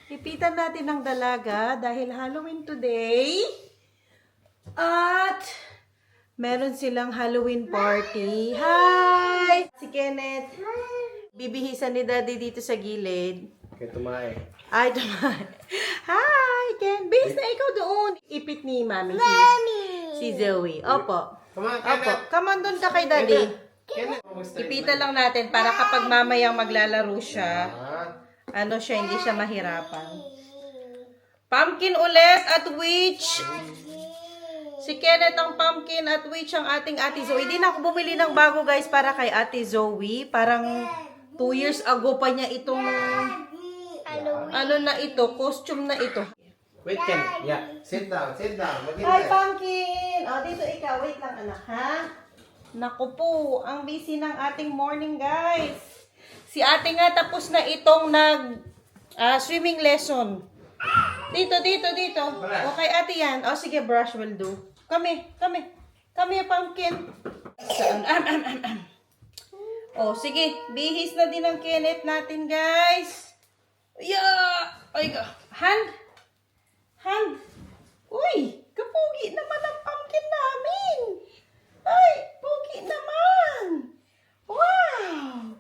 Ipitan natin ng dalaga dahil Halloween today. At meron silang Halloween party. Hi! Si Kenneth. Bibihisan ni Daddy dito sa gilid. Kaya tumae. Ay, tumahay. Hi, Ken. Bihis na ikaw doon. Ipit ni Mami. Si Zoe. Opo. Opo. Come on doon ka kay Daddy. Ipitan lang natin para kapag mamayang maglalaro siya, ano siya, hindi siya mahirapan. Pumpkin ulit at witch. Si Kenneth ang pumpkin at witch ang ating Ate Zoe. Di na ako bumili ng bago guys para kay Ate Zoe. Parang 2 years ago pa niya itong ano na ito, costume na ito. Wait, Ken. Yeah. Sit down. Sit down. Hi, pumpkin! O, dito ikaw. Wait lang, anak, ha? Naku po, ang busy ng ating morning, guys. Si ate nga tapos na itong swimming lesson. Dito. Okay, ate yan. O, sige, brush will do. Come here, pumpkin. Saan? O, sige. Bihis na din ang Kenneth natin, guys. Yeah! Ay, hand. Uy, kapugi naman ang pumpkin namin. Ay, pugi naman. Wow!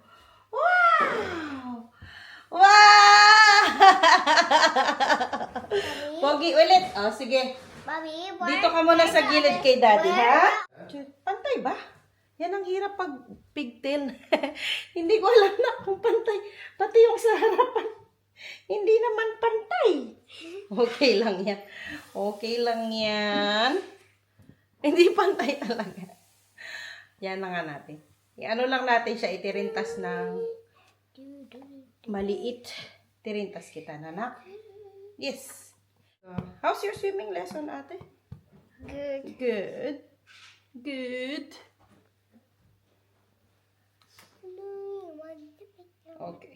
Pogi ulit. Oh, sige. Mommy, Dito ka muna sa gilid kay Daddy, ha? Pantay ba? Yan ang hirap pag pigtail. Hindi ko alam na kung pantay. Pati yung sa harapan. Hindi naman pantay. Okay lang yan. Hindi pantay talaga. Yan na nga natin. Ano lang natin siya, itirintas ng maliit. Tirintas kita, nanak. Yes. How's your swimming lesson, ate? Good. Good. Okay.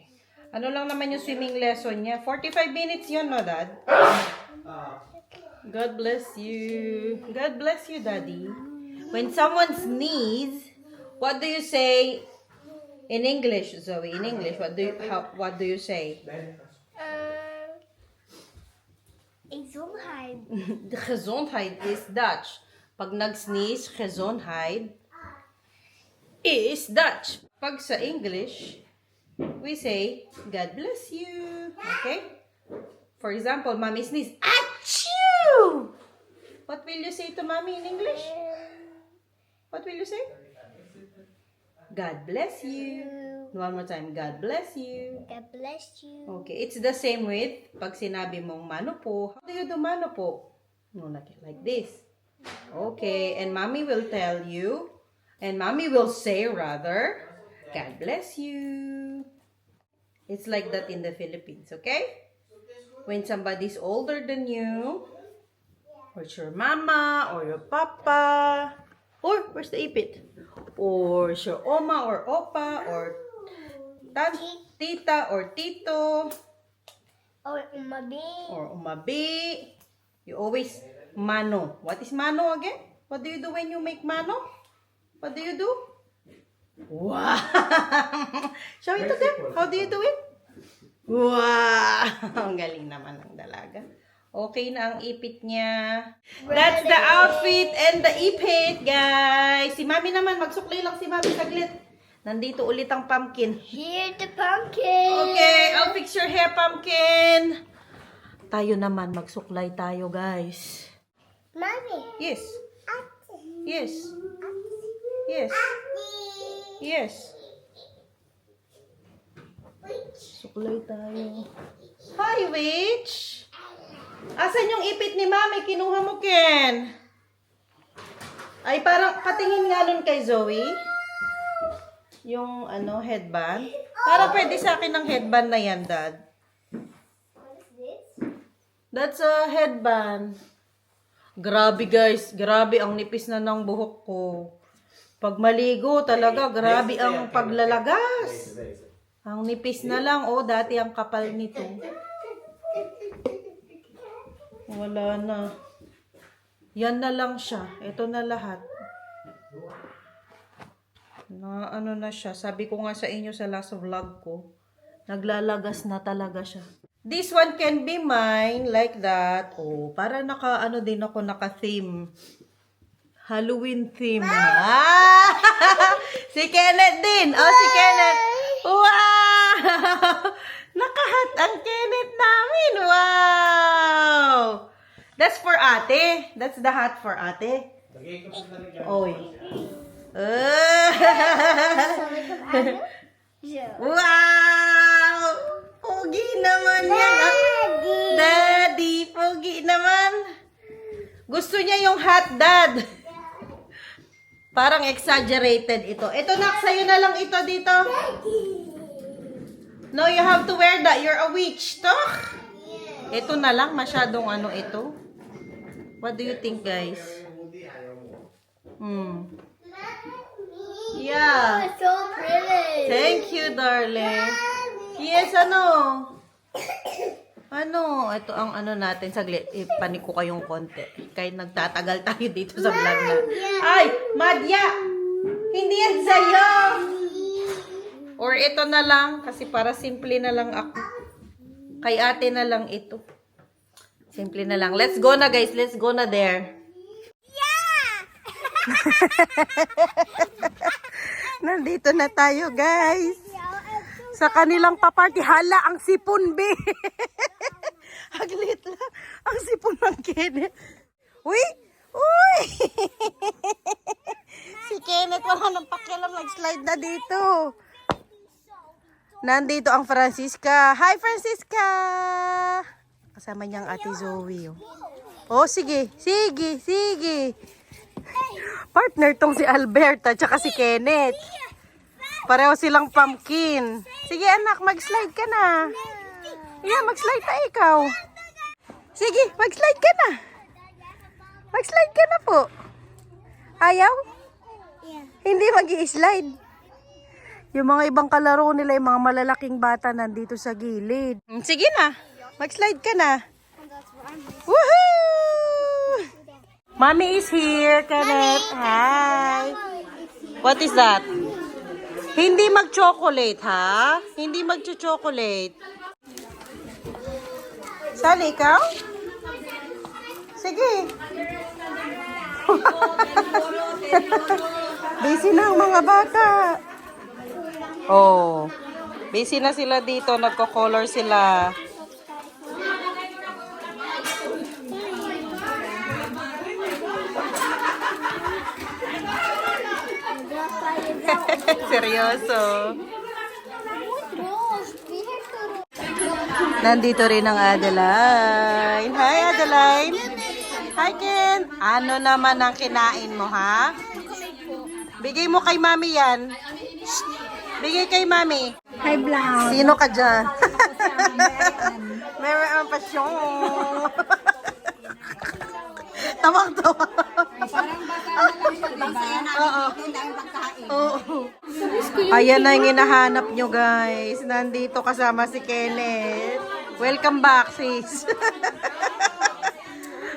Ano lang naman yung swimming lesson niya? 45 minutes yun, no, Dad? God bless you. God bless you, Daddy. When someone sneezes, what do you say in English, Zoe? In English, what do you say? Gezondheid. Gezondheid is Dutch. Pag nag-sneeze, gezondheid is Dutch. Pag sa English, we say, God bless you. Okay? For example, Mommy sneeze. Achoo! What will you say to Mommy in English? What will you say? God bless you. One more time. God bless you. God bless you. Okay. It's the same with pag sinabi mong mano po. How do you do mano po? No, like this. Okay. And Mommy will tell you. And Mommy will say rather, God bless you. It's like that in the Philippines. Okay? When somebody's older than you, or it's your mama, or your papa, or where's the ipit? Or it's your oma or opa, or tita or tito, Or umabi. or umabi. You always mano. What is mano again? What do you do when you make mano? What do you do? Wow! Show it to them. How do you do it? Wow! Ang galing naman ng dalaga. Okay na ang ipit niya. That's the outfit and the ipit, guys. Si Mami naman, magsuklay lang si Mami saglit. Nandito ulit ang pumpkin. Here's the pumpkin. Okay, I'll fix your hair, pumpkin. Tayo naman, magsuklay tayo, guys. Mommy. Yes. Yes. Yes. Yes. Suklay tayo. Hi, witch. Asan yung ipit ni Mami? Kinuha mo, Ken. Ay, parang patingin nga nun kay Zoe. Yung, headband. Parang pwede sa akin ng headband na yan, Dad. What is this? That's a headband. Grabe, guys. Grabe, ang nipis na ng buhok ko. Pag maligo, talaga, grabe ang paglalagas. Ang nipis na lang, dati ang kapal nito. Wala na. Yan na lang siya. Ito na lahat. Na ano na siya. Sabi ko nga sa inyo sa last vlog ko, naglalagas na talaga siya. This one can be mine, like that. Oh, para naka, din ako, naka-theme. Halloween theme. Ah! Si Kenneth din. Oh, si Kenneth. Wow! Nakahat ang Kenneth namin. Wow! That's for ate. That's the hat for ate. Oy. Wow! Pogi naman yan. Daddy, pogi naman. Gusto niya yung hat, Dad. Parang exaggerated ito. Ito, nak, sa'yo na lang ito dito. No, you have to wear that. You're a witch, to. Ito na lang, masyadong ano ito. What do you think, guys? Yeah. So pretty. Thank you, darling. Yes, ano? Ano? Ito ang ano natin. Saglit, ipanik ko kayong konti. Kahit nagtatagal tayo dito sa vlog na. Ay! Madya! Hindi yan sa'yo! Or ito na lang. Kasi para simple na lang ako. Kay ate na lang ito. Simple na lang. Let's go na, guys. Let's go na there. Nandito na tayo, guys. Sa kanilang paparty. Hala, ang sipon, be. Haglit lang. Ang sipon ng Kenneth. Uy! Uy! Si Kenneth, wala nang pakialam. Nag-slide na dito. Nandito ang Francisca. Hi, Francisca! Kasama niyang ate Zoe. Oh, sige. Sige, sige. Partner tong si Alberta tsaka si Kenneth. Pareho silang pumpkin. Sige anak, mag-slide ka na. Yeah, mag-slide na ikaw. Sige, mag-slide ka na. Mag-slide ka na po. Ayaw? Hindi mag-i-slide. Yung mga ibang kalaro nila, yung mga malalaking bata nandito sa gilid. Sige na, mag-slide ka na. Woohoo! Mommy is here, Kenneth. Hi. What is that? Hindi mag-chocolate, ha? Hindi mag-chocolate. Sali, ikaw? Sige. Busy na ang mga bata. Oh. Busy na sila dito. Nagko-color sila. Seryoso. Nandito rin ang Adeline. Hi, Adeline. Hi, Ken. Ano naman ang kinain mo, ha? Bigay mo kay mami yan. Shh. Bigay kay mami. Hi, Blau. Sino ka dyan? Meron ang pasyon. Tawang-tawa. Oo. Oo. Ayan na yung hinahanap nyo, guys. Nandito kasama si Kenneth. Welcome back, sis.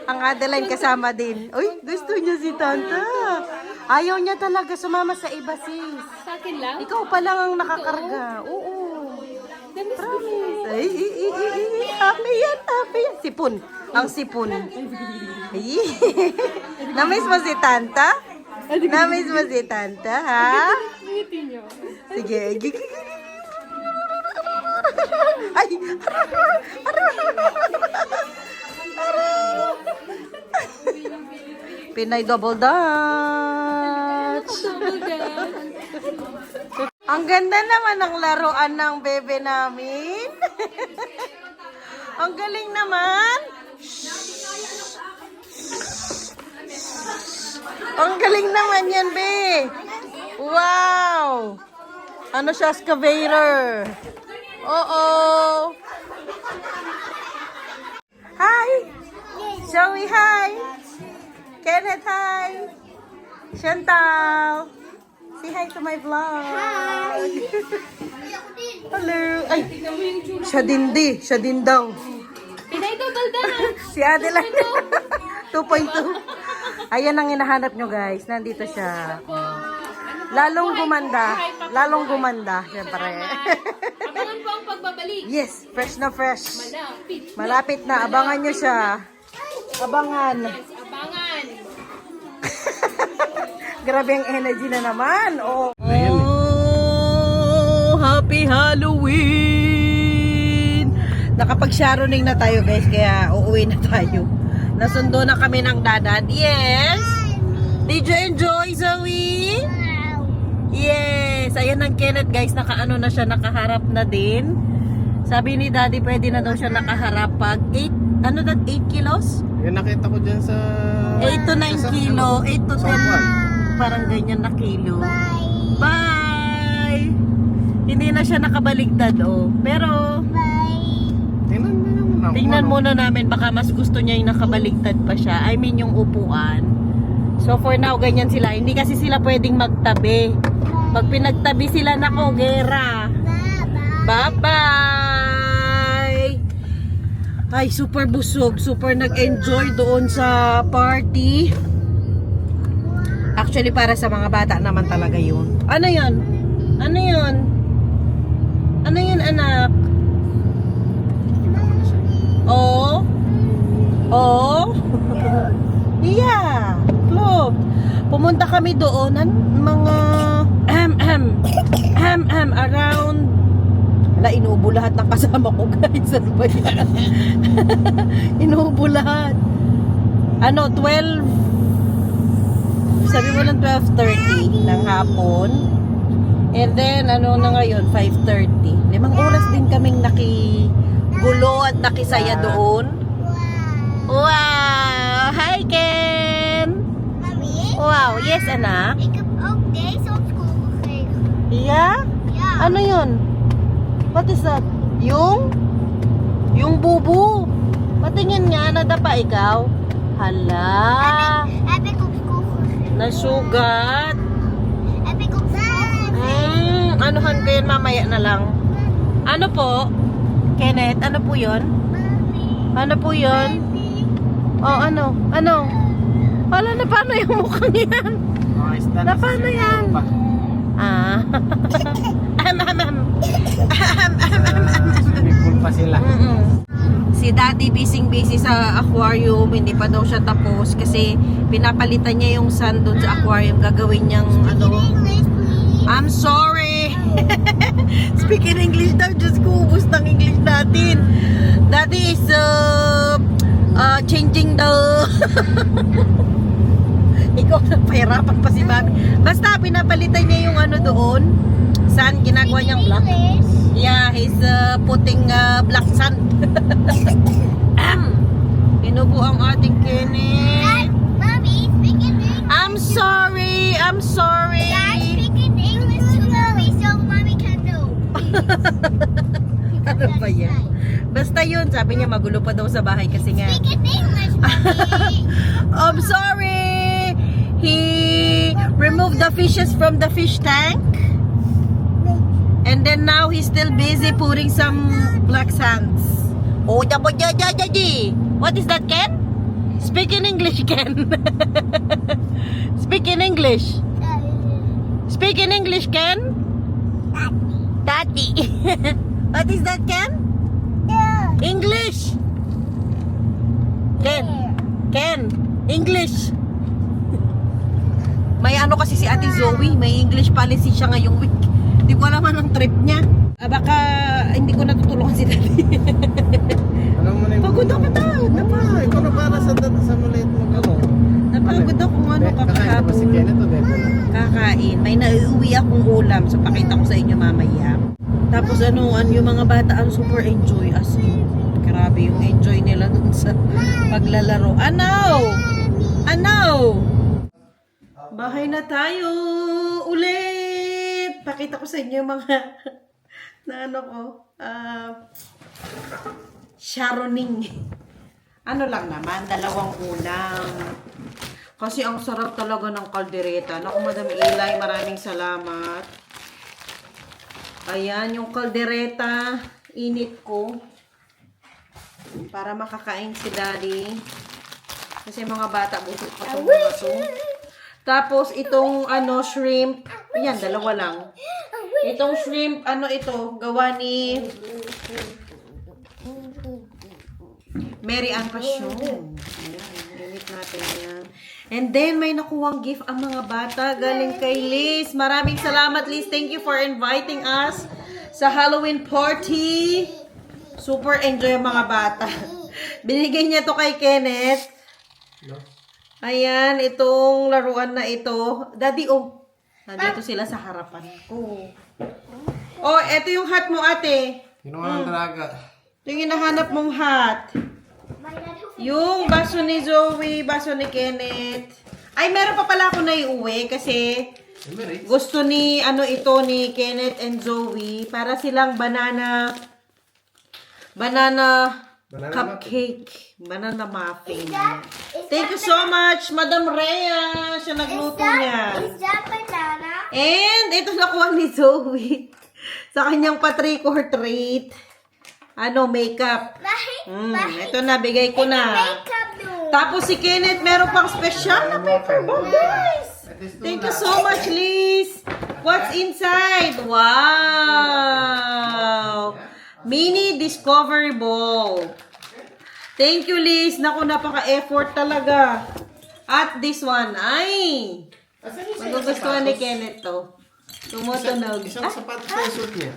Ang Adeline kasama din. Uy, gusto niya si Tanta. Ayaw niya talaga sumama sa iba, sis. Sa akin lang? Ikaw pa lang ang nakakarga. Oo. Promise. Ay, happy yan, happy yan. Sipon. Ang sipon. Ay. Namiss mo si Tanta? Namiss mo si Tanta, ha? Sige. Ay! Pinay double dutch. Ang ganda naman ng laruan ng bebe namin. Ang galing naman. Ang galing naman yan, be. Wow. Ano siya, excavator. Oo. Hi. Zoe, hi. Kenneth, hi. Chantal. Say hi to my vlog. Hi. Hello. Ay, siya din di. Siya din daw. Pinay double dutch. Si Adeline. 2.2. Ayan ang hinahanap nyo, guys. Nandito siya. Lalong gumanda. Lalong gumanda, syempre. Abangan po ang pagbabalik. Yes, fresh na fresh. Mala. Malapit na. Abangan nyo siya. Abangan. Abangan. Grabe ang energy na naman. Oh, happy Halloween! Nakapag-sharoning na tayo guys, kaya uuwi na tayo. Nasundo na kami ng dadad. Yes! Did you enjoy, Zoe? Yes! Ayan ang Kenneth guys, nakaano na siya, nakaharap na din. Sabi ni daddy, pwede na daw siya nakaharap pag 8 kilos? Yung nakita ko dyan sa... 8 to 9 kilo, 8 to 10, parang ganyan na kilo. Bye! Hindi na siya nakabaligtad, oh. Pero, tingnan muna namin, baka mas gusto niya yung nakabaligtad pa siya. I mean, yung upuan. So, for now, ganyan sila. Hindi kasi sila pwedeng magtabi. Pag pinagtabi sila, nako, gera. Bye-bye! Ay, super busog. Super nag-enjoy doon sa party. Actually, para sa mga bata naman talaga yun. Ano yun? Ano yun? Ano yun, anak? Oh? Oh? Yeah. Look. Pumunta kami doon ng mga around. Wala, inuubo lahat ng kasama ko guys. Ano ba yan? Inuubo lahat. Ano, 12. Sabi mo lang 12:30 ng hapon. And then, ano na ngayon, 5:30. 5 oras din kaming nakigulo at nakisaya doon. Wow! Hi, Ken! Mami? Wow, yes, anak? Ik heb ook deze op school gekregen. Yeah? Ja. Ano yun? What is that? Yung bubu. Patingin nga, nadapa ikaw. Hala. Heb ik op school gekregen. Nasugat. Heb ik op school gekregen. Anuhan ko yun mamaya na lang. Ano po? Kenneth, ano po yun? Ano po yun? Oh, ano? Ano? Wala na, paano yung mukhang yan? Na paano yan? Ah. Swimming pool pa sila. Si daddy busy sa aquarium. Hindi pa daw siya tapos kasi pinapalitan niya yung sand doon sa aquarium. Gagawin niyang ano. English, please. I'm sorry. Speaking English daw. Diyos ko, ubus ng English natin. Daddy is changing the ikaw nagpahirapan pa si Mami. Basta pinapalitan niya yung ano doon. Sand, ginagawa niyang black. English. Yeah, he's putting black sand. Inubo ang ating Kenneth. Dad, Mommy, speak in English. I'm sorry. I'm sorry. Dad, speak in English to Mommy so Mommy can know. Ano ba yan? Basta yun, sabi niya magulo pa daw sa bahay kasi nga. Speak in English, Mommy. I'm sorry. He removed the fishes from the fish tank. And then now he's still busy putting some black sands. Oh, what is that, Ken? Speak in English, Ken. Speak in English. Speak in English, Ken. Daddy. What is that, Ken? English. Ken. Ken. English. May ano kasi si Ate Zoe, may English policy siya ngayong week. Hindi ko alam ang trip niya. Baka hindi ko natutulungan si Daddy. Alam mo na yung... Pagod ako daw. Ikaw na para sa maliit mo. Ano? Napagod ako kung ano Kakain ba si kakahapon. Kenneth o dito na? Kakain. May nauuwi akong ulam. So pakita ko sa inyo mamaya. Tapos yung mga bata ang super enjoy as in. Grabe yung enjoy nila dun sa paglalaro. Ano? Bahay na tayo ulit. Pakita ko sa inyo yung mga na ano ko. Sharoning. Ano lang naman, 2 ulam. Kasi ang sarap talaga ng kaldereta. Naku, Madam Eli, maraming salamat. Ayan, yung kaldereta, init ko. Para makakain si Daddy. Kasi mga bata, busog pa itong mga to. Tapos, itong, shrimp. Yan, 2 lang. Itong shrimp, ito, gawa ni Mary Ann Passion. Ayan, init natin yan. And then, may nakuwang gift ang mga bata galing kay Liz. Maraming salamat, Liz. Thank you for inviting us sa Halloween party. Super enjoy ang mga bata. Binigay niya to kay Kenneth. Ayan, itong laruan na ito. Daddy, oh. Nandito sila sa harapan ko. Oh, ito yung hat mo, ate. Kinuha ng talaga. Ito yung hinahanap mong hat. Yung baso ni Zoe, baso ni Kenneth. Ay, meron pa pala ako na iuwi kasi gusto ni, ito ni Kenneth and Zoe para silang banana cupcake. Banana muffin. Thank you so much, Madam Rhea. Siya nagluto niya. Is that banana? And ito nakuha ni Zoe sa kanyang pa-trick or treat. Makeup. Ito na, bigay ko na. Makeup no. Tapos si Kenneth, meron pang special na paper bag, guys. Thank you so much, Liz. What's inside? Wow! Mini Discovery Ball. Thank you, Liz. Naku, napaka-effort talaga. At this one, ay! Magugustuhan ni Kenneth to. Tumutunog. Isang sapatos na yung suit niya.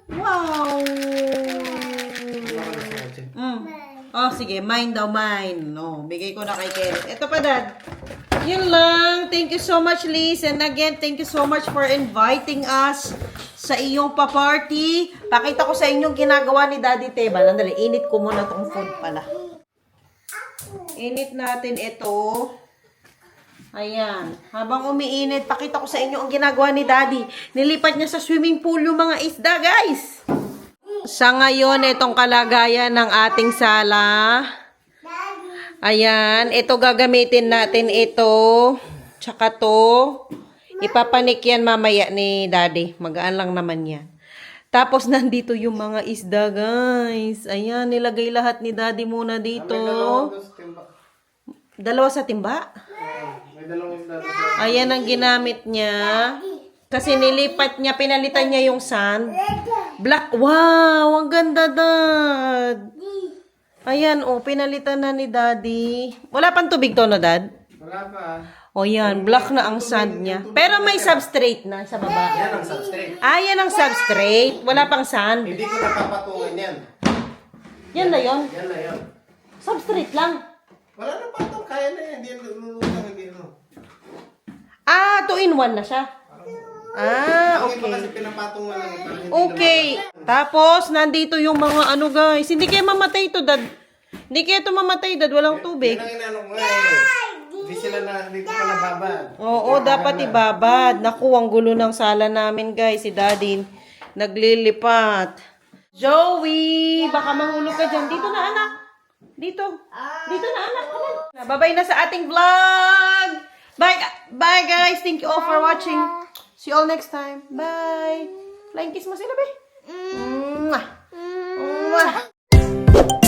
Wow! Oh, sige. Mine daw, mine. No, bigay ko na kay Kenneth. Ito pa, Dad. Yun lang. Thank you so much, Liz. And again, thank you so much for inviting us sa iyong pa-party. Pakita ko sa inyong ginagawa ni Daddy Teba. Nandali, init ko muna tong food pala. Init natin ito. Ayan. Habang umiinit, pakita ko sa inyo ang ginagawa ni Daddy. Nilipat niya sa swimming pool yung mga isda, guys. Sa ngayon, itong kalagayan ng ating sala. Ayan. Ito gagamitin natin ito. Tsaka to. Ipapanik yan mamaya ni Daddy. Magaan lang naman yan. Tapos nandito yung mga isda, guys. Ayan. Nilagay lahat ni Daddy muna dito. Dalawa sa timba? Ayan ang ginamit niya. Kasi nilipat niya, pinalitan niya yung sand. Black. Wow! Ang ganda, Dad. Ayan, pinalitan na ni Daddy. Wala pang tubig to, no, Dad? Wala pa. O yan, black na ang sand niya. Pero may substrate na sa baba. Yan ang substrate. Yan ang substrate. Wala pang sand. Hindi ko napapatungan yan. Yan na yon. Yan na yan. Substrate lang. Wala na patong. Kaya na yan. Hindi yan lulutang. Hindi yan. 2-in-1 na siya. Bakit ba Okay. kasi pinapatong na lang? Okay. Tapos, nandito yung mga guys. Hindi kayo mamatay ito, Dad. Hindi kayo ito mamatay, Dad. Walang tubig. Yan ang inanong mo eh. Hindi sila na, hindi ko pa nababad. Oo, dapat ibabad. Naku, ang gulo ng sala namin, guys. Si Daddy naglilipat. Joey! Baka mahulog ka dyan. Dito na, anak. Dito. Dito na, anak. Babay na sa ating vlog. Bye, bye guys. Thank you all for watching. See you all next time. Bye. Flying kiss mo sila, be. Mwah. Mwah.